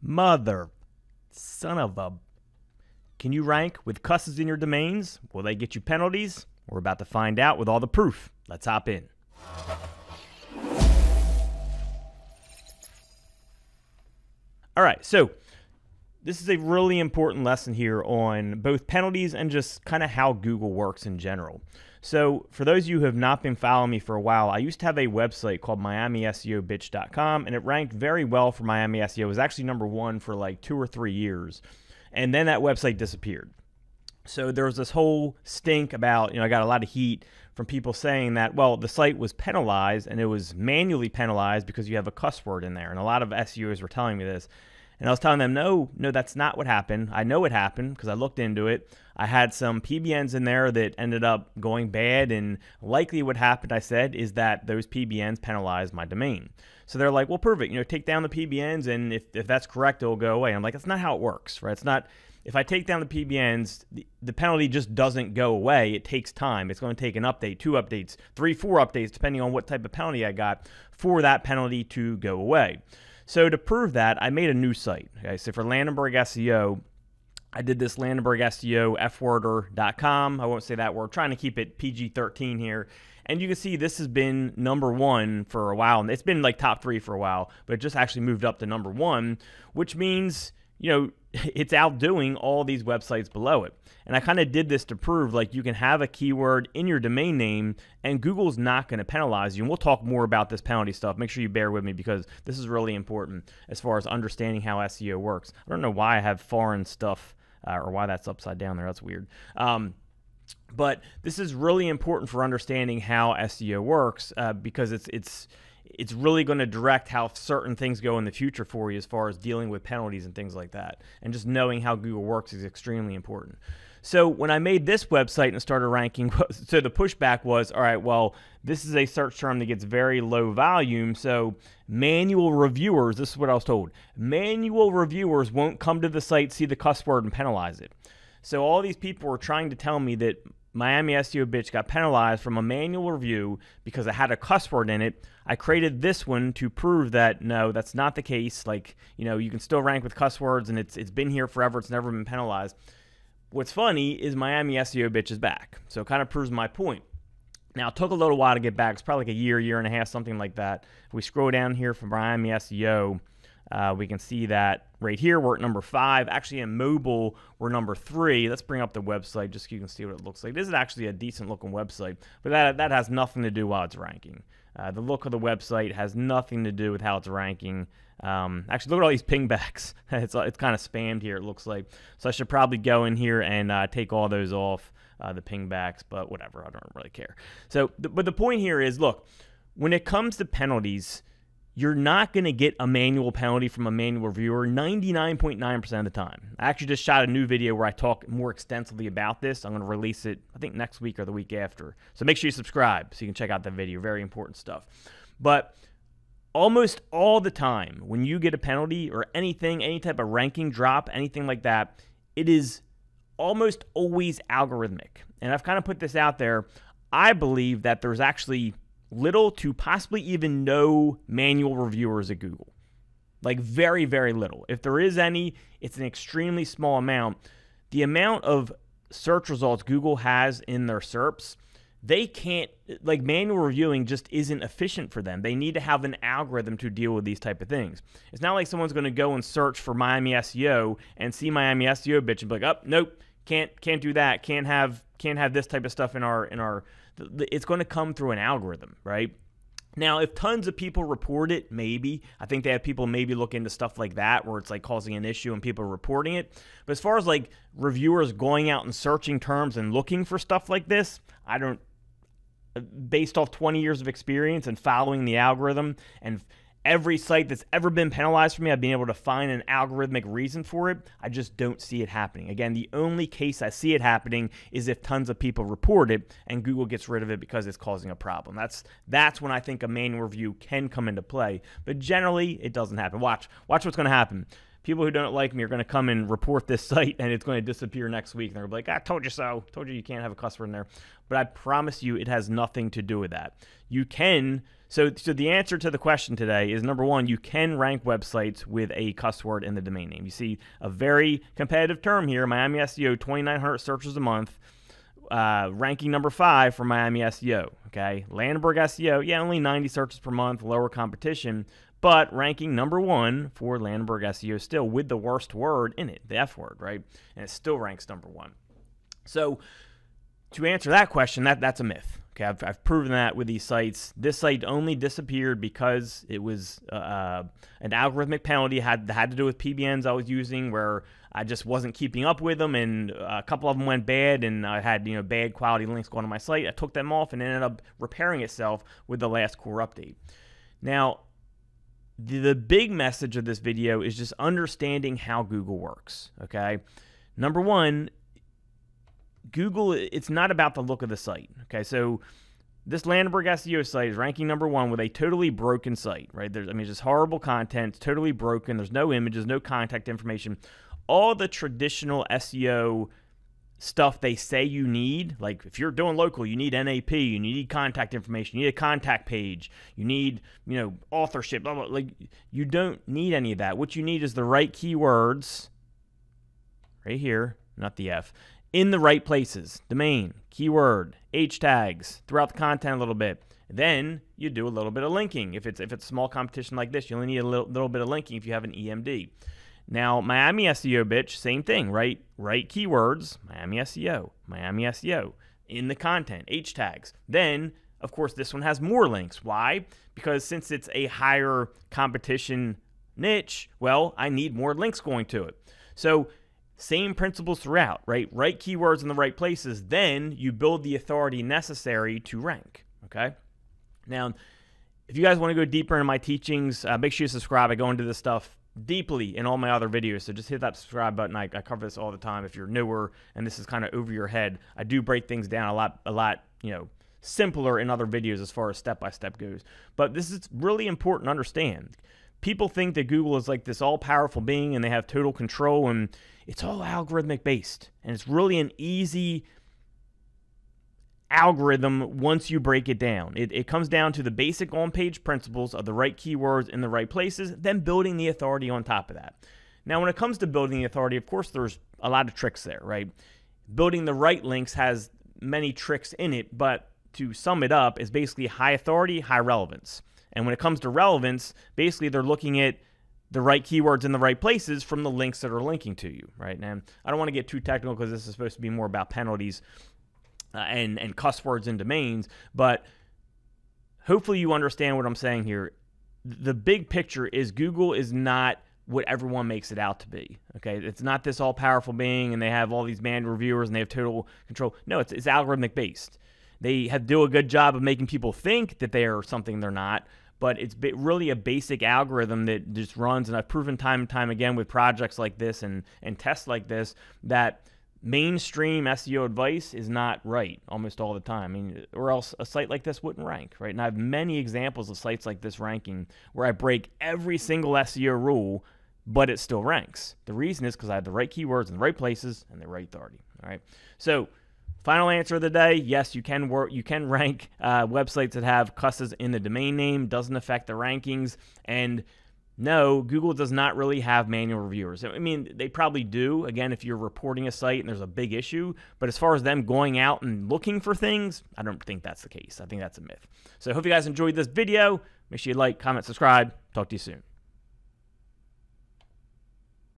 Mother, son of a... Can you rank with cusses in your domains? Will they get you penalties? We're about to find out with all the proof. Let's hop in. All right, so this is a really important lesson here on both penalties and just kind of how Google works in general. So for those of you who have not been following me for a while, I used to have a website called MiamiSEOBitch.com, and it ranked very well for Miami SEO. It was actually #1 for like 2 or 3 years. And then that website disappeared. So there was this whole stink about, I got a lot of heat from people saying that, well, the site was penalized and it was manually penalized because you have a cuss word in there. And a lot of SEOs were telling me this. And I was telling them, no, that's not what happened. I know it happened because I looked into it. I had some PBNs in there that ended up going bad, and likely what happened, I said, is that those PBNs penalized my domain. So they're like, well, perfect. Take down the PBNs, and if that's correct, it'll go away. I'm like, that's not how it works, right? It's not. If I take down the PBNs, the penalty just doesn't go away. It takes time. It's going to take an update, 2 updates, 3, 4 updates, depending on what type of penalty I got for that penalty to go away. So to prove that, I made a new site. Okay, so for Landenberg SEO, I did this Landenberg SEO fworder.com. I won't say that word. Trying to keep it PG-13 here. And you can see this has been #1 for a while. And it's been like top 3 for a while, but it just actually moved up to #1, which means, it's outdoing all these websites below it. And I kind of did this to prove like you can have a keyword in your domain name and Google's not going to penalize you. And we'll talk more about this penalty stuff. Make sure you bear with me because this is really important as far as understanding how SEO works. I don't know why I have foreign stuff or why that's upside down there. That's weird. But this is really important for understanding how SEO works because it's really going to direct how certain things go in the future for you as far as dealing with penalties and things like that. And just knowing how Google works is extremely important. So when I made this website and started ranking, so the pushback was, all right, well, this is a search term that gets very low volume, so manual reviewers, this is what I was told, manual reviewers won't come to the site, see the cuss word, and penalize it. So all these people were trying to tell me that Miami SEO Bitch got penalized from a manual review because it had a cuss word in it. I created this one to prove that, no, that's not the case. Like, you can still rank with cuss words, and it's been here forever. It's never been penalized. What's funny is Miami SEO Bitch is back. So it kind of proves my point. Now, it took a little while to get back. It's probably like a year and a half, something like that. If we scroll down here from Miami SEO, we can see that right here we're at #5. Actually, in mobile, we're #3. Let's bring up the website just so you can see what it looks like. This is actually a decent-looking website, but that has nothing to do while it's ranking. The look of the website has nothing to do with how it's ranking. Actually, look at all these pingbacks. It's kind of spammed here, it looks like. So I should probably go in here and take all those off, the pingbacks, but whatever. I don't really care. So, but the point here is, look, when it comes to penalties, you're not going to get a manual penalty from a manual reviewer 99.9% of the time. I actually just shot a new video where I talk more extensively about this. I'm going to release it, I think, next week or the week after. So make sure you subscribe so you can check out that video. Very important stuff. But almost all the time when you get a penalty or anything, any type of ranking drop, anything like that, it is almost always algorithmic. And I've kind of put this out there. I believe that there's actually little to possibly even no manual reviewers at Google. Like very, very little. If there is any, it's an extremely small amount. The amount of search results Google has in their SERPs, they can't, like manual reviewing just isn't efficient for them. They need to have an algorithm to deal with these type of things. It's not like someone's going to go and search for Miami SEO and see Miami SEO Bitch and be like, oh, nope, can't do that. Can't have this type of stuff in our it's going to come through an algorithm, right? Now, if tons of people report it, maybe. I think they have people maybe look into stuff like that where it's like causing an issue and people are reporting it. But as far as like reviewers going out and searching terms and looking for stuff like this, I don't, based off 20 years of experience and following the algorithm and every site that's ever been penalized for me, I've been able to find an algorithmic reason for it. I just don't see it happening. Again, the only case I see it happening is if tons of people report it and Google gets rid of it because it's causing a problem. That's when I think a manual review can come into play. But generally, it doesn't happen. Watch what's going to happen. People who don't like me are going to come and report this site, and it's going to disappear next week. And they're going to be like, I told you so. Told you you can't have a cuss word in there. But I promise you it has nothing to do with that. You can So the answer to the question today is, number one, you can rank websites with a cuss word in the domain name. You see a very competitive term here, Miami SEO, 2,900 searches a month, ranking number 5 for Miami SEO. Okay, Landenberg SEO, yeah, only 90 searches per month, lower competition, but ranking number 1 for Landenberg SEO still with the worst word in it, the F word, right? And it still ranks number 1. So to answer that question, that's a myth. Okay, I've proven that with these sites. This site only disappeared because it was an algorithmic penalty had to do with PBNs I was using, where I just wasn't keeping up with them, and a couple of them went bad, and I had bad quality links going to my site. I took them off, and it ended up repairing itself with the last core update. Now, the big message of this video is just understanding how Google works. Okay, number one, Google, it's not about the look of the site. Okay, so this Landenberg SEO site is ranking number 1 with a totally broken site, right? It's just horrible content, it's totally broken. There's no images, no contact information. All the traditional SEO stuff they say you need, like if you're doing local, you need NAP, you need contact information, you need a contact page, you need, authorship, blah, blah, like you don't need any of that. What you need is the right keywords right here, not the F, in the right places: domain, keyword, H tags, throughout the content a little bit. Then you do a little bit of linking. If it's a small competition like this, you only need a little bit of linking if you have an EMD. Now, Miami SEO, bitch, same thing, right? Right keywords, Miami SEO, in the content, H tags. Then, of course, this one has more links. Why? Because since it's a higher competition niche, well, I need more links going to it. So same principles throughout, right? Right keywords in the right places, then you build the authority necessary to rank, okay? Now, if you guys want to go deeper into my teachings, make sure you subscribe. I go into this stuff deeply in all my other videos, so just hit that subscribe button. I cover this all the time. If you're newer and this is kind of over your head, I do break things down a lot, simpler in other videos as far as step-by-step goes. But this is really important to understand. People think that Google is like this all-powerful being and they have total control, and it's all algorithmic based. And it's really an easy algorithm once you break it down. It comes down to the basic on-page principles of the right keywords in the right places, then building the authority on top of that. Now, when it comes to building the authority, of course, there's a lot of tricks there, right? Building the right links has many tricks in it, but to sum it up, is basically high authority, high relevance. And when it comes to relevance, basically they're looking at the right keywords in the right places from the links that are linking to you, right? And I don't want to get too technical because this is supposed to be more about penalties and cuss words and domains, but hopefully you understand what I'm saying here. The big picture is Google is not what everyone makes it out to be, okay? It's not this all-powerful being and they have all these manual reviewers and they have total control. No, it's algorithmic based. They do a good job of making people think that they are something they're not, but it's really a basic algorithm that just runs, and I've proven time and time again with projects like this and tests like this that mainstream SEO advice is not right almost all the time. I mean, or else a site like this wouldn't rank, right? And I have many examples of sites like this ranking where I break every single SEO rule, but it still ranks. The reason is because I have the right keywords in the right places and the right authority, all right? So final answer of the day, yes, you can rank websites that have cusses in the domain name. Doesn't affect the rankings. And no, Google does not really have manual reviewers. I mean, they probably do, again, if you're reporting a site and there's a big issue. But as far as them going out and looking for things, I don't think that's the case. I think that's a myth. So I hope you guys enjoyed this video. Make sure you like, comment, subscribe. Talk to you soon.